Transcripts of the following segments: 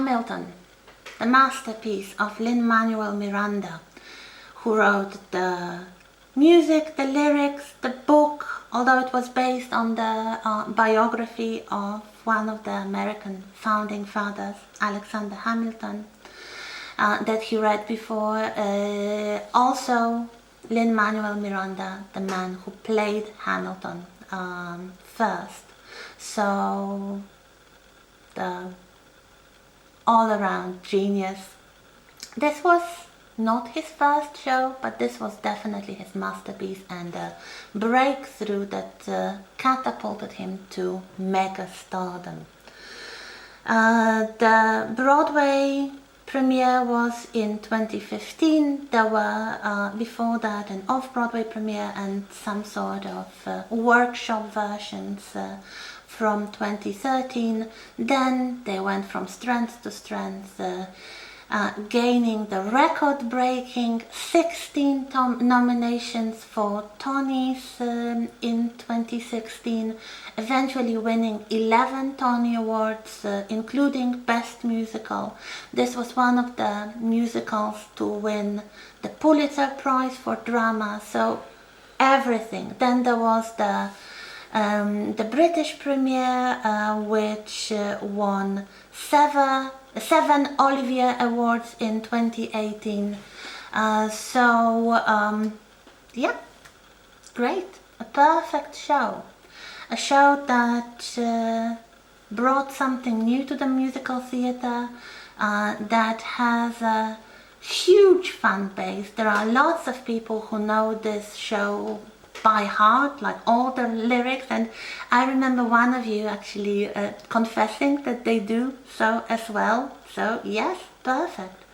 Hamilton, the masterpiece of Lin-Manuel Miranda, who wrote the music, the lyrics, the book, although it was based on the biography of one of the American founding fathers, Alexander Hamilton, that he read before. Also, Lin-Manuel Miranda, the man who played Hamilton first. So, the all-around genius. This was not his first show, but this was definitely his masterpiece and a breakthrough that catapulted him to mega stardom. The Broadway premiere was in 2015. There were before that an off-Broadway premiere and some sort of workshop versions from 2013. Then they went from strength to strength, gaining the record-breaking 16 nominations for Tonys in 2016, eventually winning 11 Tony Awards, including Best Musical. This was one of the musicals to win the Pulitzer Prize for Drama, so everything. Then there was the British premiere, which won seven Olivier Awards in 2018. Yeah, great, a perfect show. A show that brought something new to the musical theatre, that has a huge fan base. There are lots of people who know this show by heart, like all the lyrics, and I remember one of you actually confessing that they do so as well. So yes, perfect.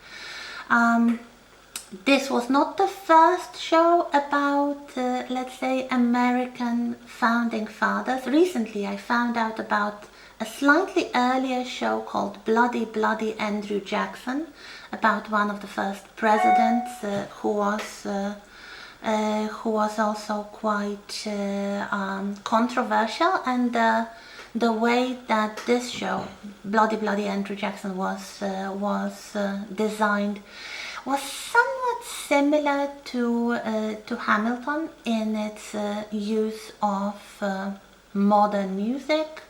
This was not the first show about, let's say, American founding fathers. Recently I found out about a slightly earlier show called Bloody Bloody Andrew Jackson, about one of the first presidents who was also quite controversial, and the way that this show, Bloody Bloody Andrew Jackson, was designed was somewhat similar to Hamilton in its use of modern music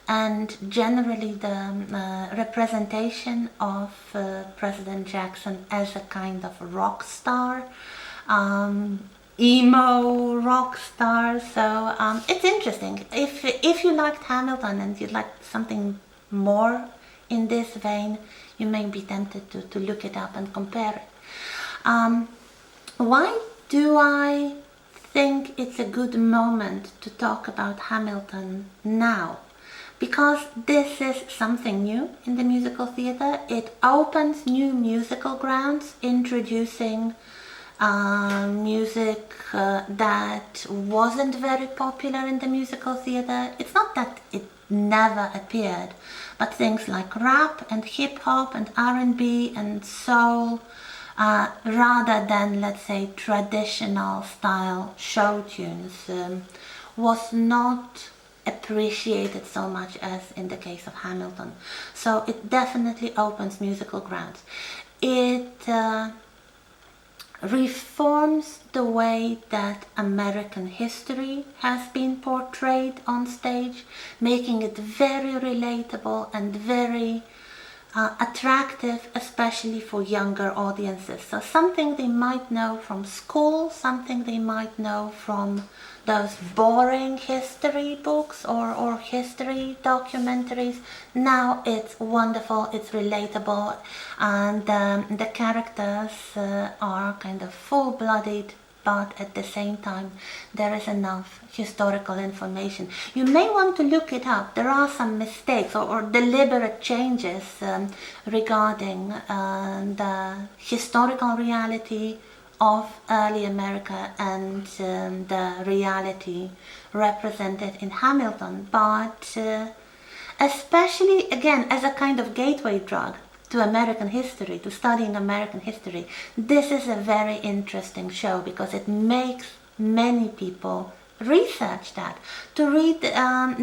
and generally the representation of President Jackson as a kind of rock star. Emo rock star. So it's interesting. If you liked Hamilton and you'd like something more in this vein, you may be tempted to look it up and compare it. Why do I think it's a good moment to talk about Hamilton now? Because this is something new in the musical theatre. It opens new musical grounds, introducing music that wasn't very popular in the musical theatre. It's not that it never appeared, but things like rap and hip-hop and R&B and soul, rather than, let's say, traditional style show tunes, was not appreciated so much as in the case of Hamilton. So it definitely opens musical grounds. It reforms the way that American history has been portrayed on stage, making it very relatable and very attractive, especially for younger audiences. So something they might know from school, something they might know from those boring history books or history documentaries. Now it's wonderful, it's relatable, and the characters are kind of full-blooded, but at the same time there is enough historical information. You may want to look it up. There are some mistakes or deliberate changes regarding the historical reality of early America and the reality represented in Hamilton, but especially, again, as a kind of gateway drug to American history, to studying American history, this is a very interesting show because it makes many people research that, to read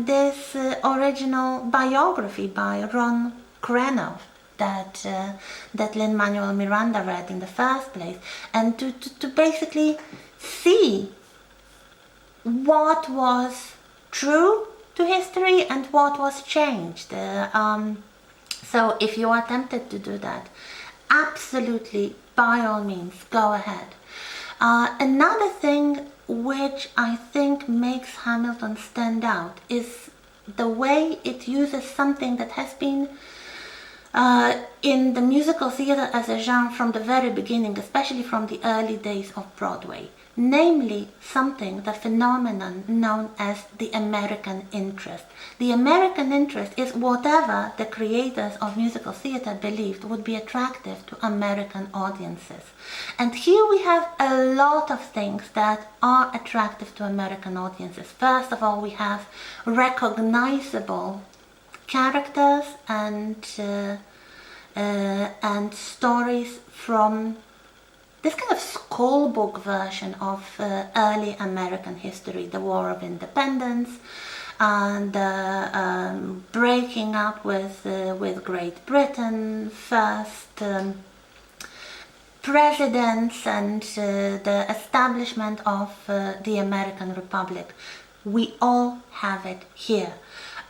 this original biography by Ron Cranov, that that Lin-Manuel Miranda read in the first place, and to basically see what was true to history and what was changed. So if you are tempted to do that, absolutely, by all means, go ahead. Another thing which I think makes Hamilton stand out is the way it uses something that has been in the musical theater as a genre from the very beginning, especially from the early days of Broadway, namely something, the phenomenon known as the American interest. The American interest is whatever the creators of musical theater believed would be attractive to American audiences. And here we have a lot of things that are attractive to American audiences. First of all, we have recognizable characters and stories from this kind of schoolbook version of early American history, the War of Independence, and breaking up with Great Britain, first presidents, and the establishment of the American Republic. We all have it here.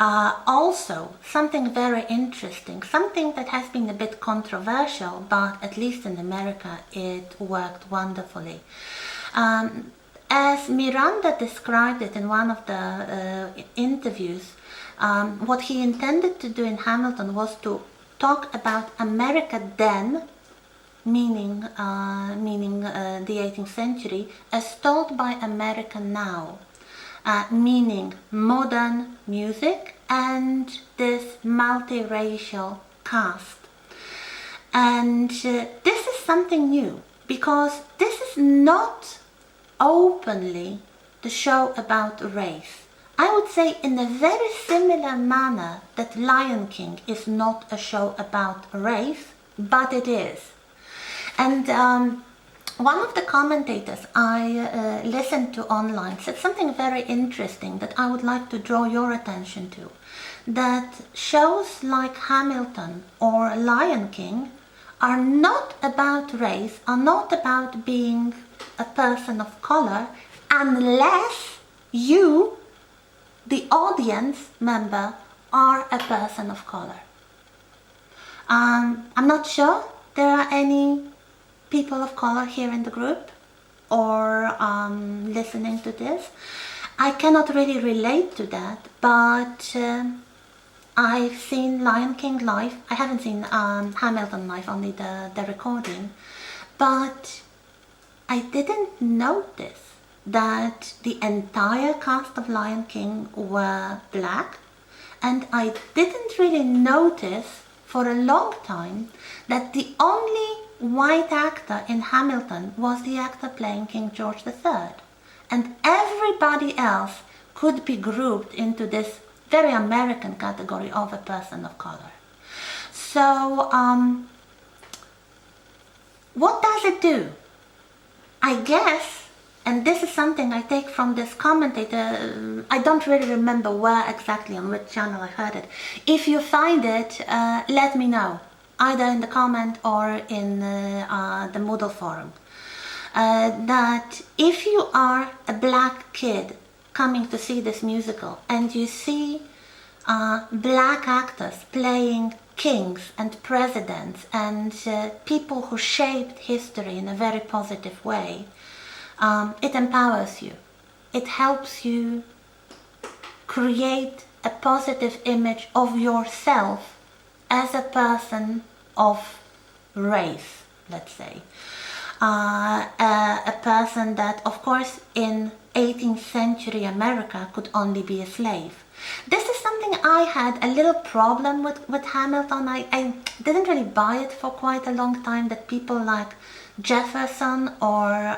Also, something very interesting, something that has been a bit controversial, but at least in America it worked wonderfully. As Miranda described it in one of the interviews, what he intended to do in Hamilton was to talk about America then, meaning the 18th century, as told by America now. Meaning modern music and this multiracial cast. And this is something new, because this is not openly the show about race. I would say in a very similar manner that Lion King is not a show about race, but it is. And one of the commentators I listened to online said something very interesting that I would like to draw your attention to. That shows like Hamilton or Lion King are not about race, are not about being a person of color, unless you, the audience member, are a person of color. I'm not sure there are any people of color here in the group or listening to this. I cannot really relate to that, but I've seen Lion King live. I haven't seen Hamilton live, only the recording, but I didn't notice that the entire cast of Lion King were black, and I didn't really notice for a long time that the only white actor in Hamilton was the actor playing King George III, and everybody else could be grouped into this very American category of a person of color. So what does it do? I guess, and this is something I take from this commentator, I don't really remember where exactly, on which channel I heard it. If you find it, let me know, either in the comment or in the Moodle forum. That if you are a black kid coming to see this musical and you see black actors playing kings and presidents and people who shaped history in a very positive way, it empowers you. It helps you create a positive image of yourself as a person of race, let's say. A person that, of course, in 18th century America could only be a slave. This is something I had a little problem with Hamilton. I didn't really buy it for quite a long time, that people like Jefferson or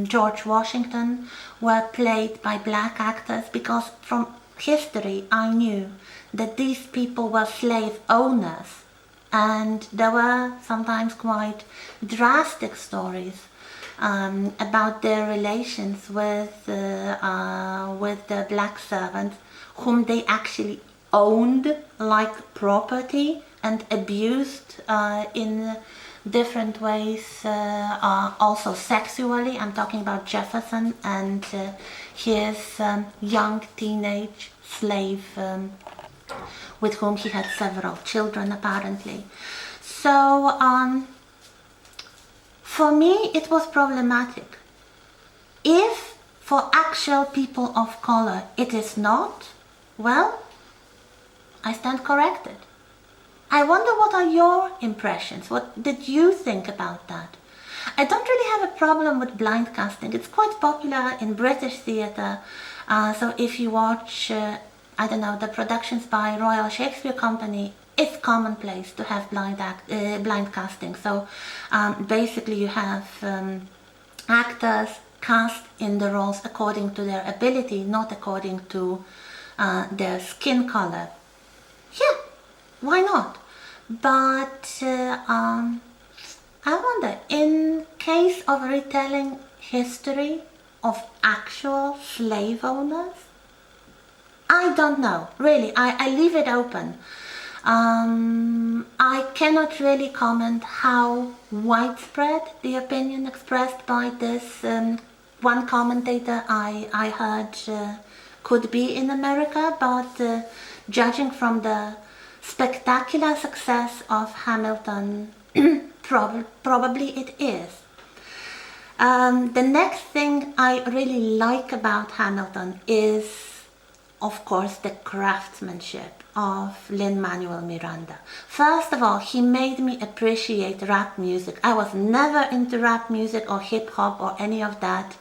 George Washington were played by black actors, because from history I knew that these people were slave owners, and there were sometimes quite drastic stories about their relations with the black servants, whom they actually owned like property, and abused in different ways, also sexually. I'm talking about Jefferson and his young teenage slave with whom he had several children apparently. So for me it was problematic. If for actual people of color it is not, well, I stand corrected. I wonder what are your impressions? What did you think about that? I don't really have a problem with blind casting. It's quite popular in British theatre. So if you watch, I don't know, the productions by Royal Shakespeare Company, it's commonplace to have blind casting. So basically you have actors cast in the roles according to their ability, not according to their skin color. Yeah, why not? But I wonder, in case of retelling history of actual slave owners, I don't know, really, I leave it open. I cannot really comment how widespread the opinion expressed by this one commentator I heard could be in America, but judging from the spectacular success of Hamilton, probably it is. The next thing I really like about Hamilton is, of course, the craftsmanship of Lin-Manuel Miranda. First of all, he made me appreciate rap music. I was never into rap music or hip-hop or any of that.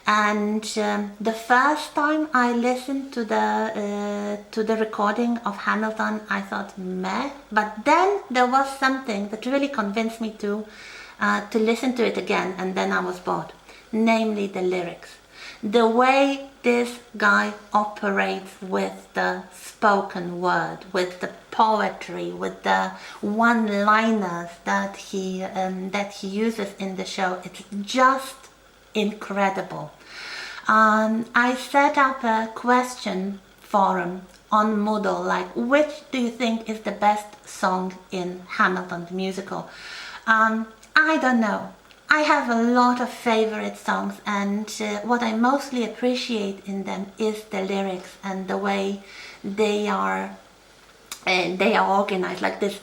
And the first time I listened to the recording of Hamilton, I thought, meh. But then there was something that really convinced me to listen to it again, and then I was bored. Namely the lyrics. The way this guy operates with the spoken word, with the poetry, with the one-liners that he uses in the show, it's just incredible. I set up a question forum on Moodle, like, which do you think is the best song in Hamilton the musical? I don't know. I have a lot of favorite songs, and what I mostly appreciate in them is the lyrics and the way they are organized, like this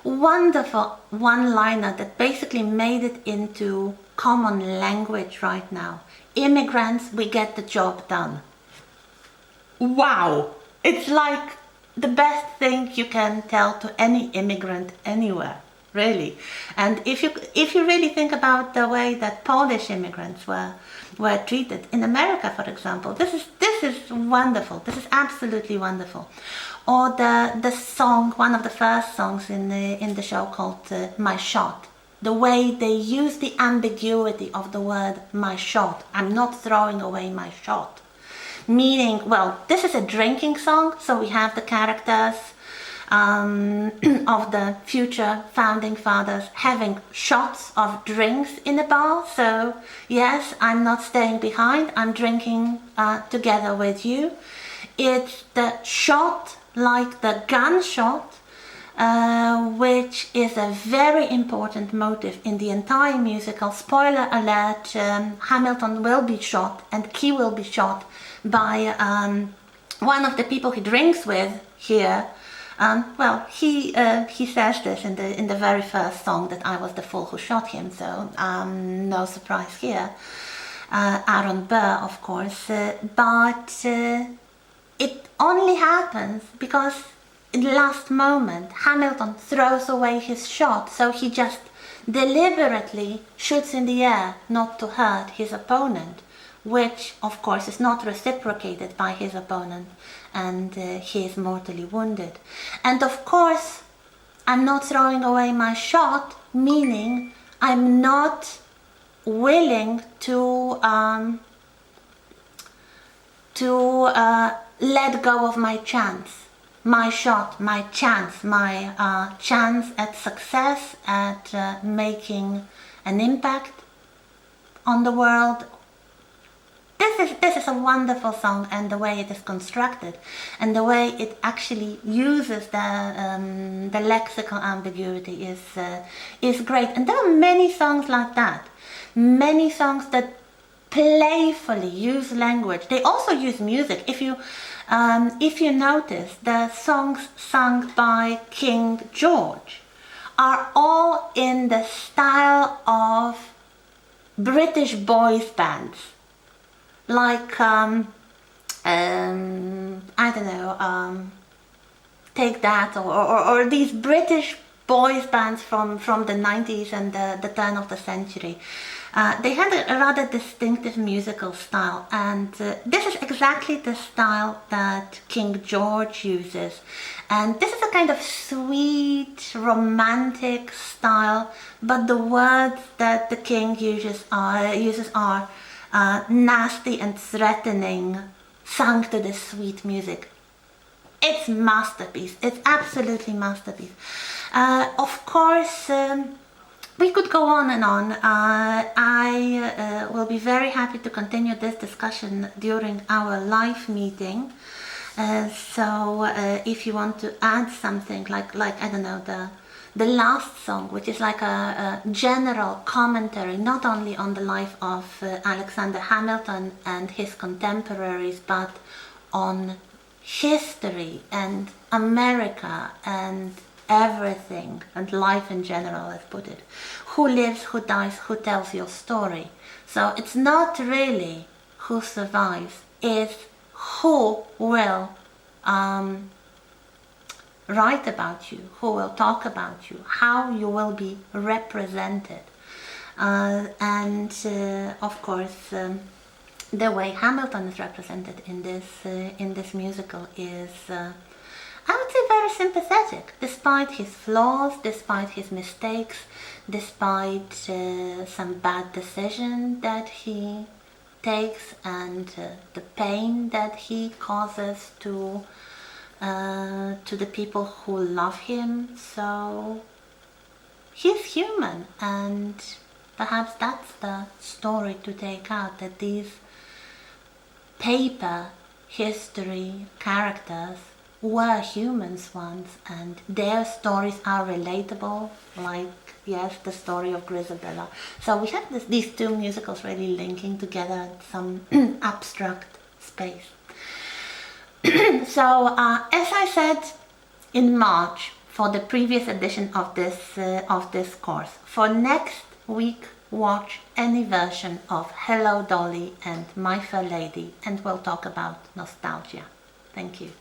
wonderful one-liner that basically made it into common language right now. Immigrants, we get the job done. Wow! It's like the best thing you can tell to any immigrant anywhere, really. And if you really think about the way that Polish immigrants were treated in America, for example, this is wonderful. This is absolutely wonderful. Or the song, one of the first songs in the show called My Shot. The way they use the ambiguity of the word my shot. I'm not throwing away my shot. Meaning, well, this is a drinking song, so we have the characters of the future founding fathers having shots of drinks in a bar. So yes, I'm not staying behind, I'm drinking together with you. It's the shot like the gunshot, which is a very important motive in the entire musical. Spoiler alert, Hamilton will be shot, and Key will be shot by one of the people he drinks with here. Well, he says this in the very first song, that I was the fool who shot him, so no surprise here. Aaron Burr, of course, but it only happens because in the last moment Hamilton throws away his shot, so he just deliberately shoots in the air not to hurt his opponent, which of course is not reciprocated by his opponent, and he is mortally wounded. And of course I'm not throwing away my shot, meaning I'm not willing to let go of my chance, my shot, my chance, my chance at success, at making an impact on the world, this is a wonderful song, and the way it is constructed, and the way it actually uses the lexical ambiguity is great. And there are many songs like that, many songs that playfully use language. They also use music. If you notice, the songs sung by King George are all in the style of British boys bands, like I don't know, Take That, or these British boys bands from the 90s and the turn of the century. They had a rather distinctive musical style, and this is exactly the style that King George uses. And this is a kind of sweet, romantic style, but the words that the king uses are nasty and threatening, sung to this sweet music. It's masterpiece. It's absolutely masterpiece. Of course, we could go on and on. I will be very happy to continue this discussion during our live meeting. So if you want to add something like I don't know, the last song, which is like a general commentary not only on the life of Alexander Hamilton and his contemporaries, but on history and America and everything and life in general, let's put it. Who lives, who dies, who tells your story? So it's not really who survives, it's who will write about you, who will talk about you, how you will be represented. And of course, the way Hamilton is represented in this musical is, I would say, very sympathetic, despite his flaws, despite his mistakes, despite some bad decision that he takes, and the pain that he causes to the people who love him. So he's human, and perhaps that's the story to take out, that these paper history characters were humans once, and their stories are relatable, like, yes, the story of Grizabella. So we have these two musicals really linking together in some abstract space. So as I said in March for the previous edition of this course, for next week watch any version of Hello Dolly and My Fair Lady, and we'll talk about nostalgia. Thank you.